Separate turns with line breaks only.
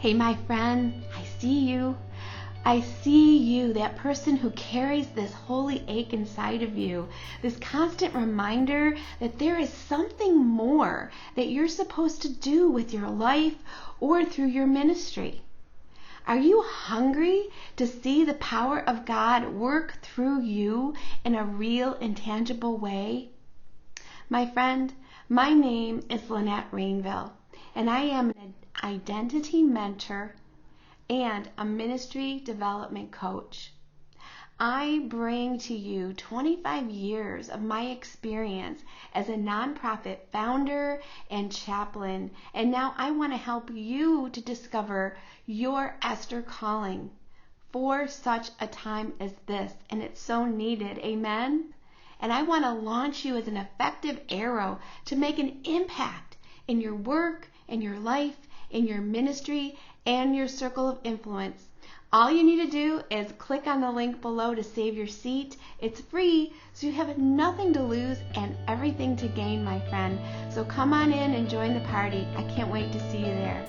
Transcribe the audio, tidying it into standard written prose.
Hey, my friend, I see you. I see you, that person who carries this holy ache inside of you, this constant reminder that there is something more that you're supposed to do with your life or through your ministry. Are you hungry to see the power of God work through you in a real and tangible way? My friend, my name is Linette Rainville, and I am an identity mentor and a ministry development coach. I bring to you 25 years of my experience as a nonprofit founder and chaplain, and now I want to help you to discover your Esther calling for such a time as this, and it's so needed. Amen? And I want to launch you as an effective arrow to make an impact in your work, in your life, in your ministry, and your circle of influence. All you need to do is click on the link below to save your seat. It's free, so you have nothing to lose and everything to gain, my friend. So come on in and join the party. I can't wait to see you there.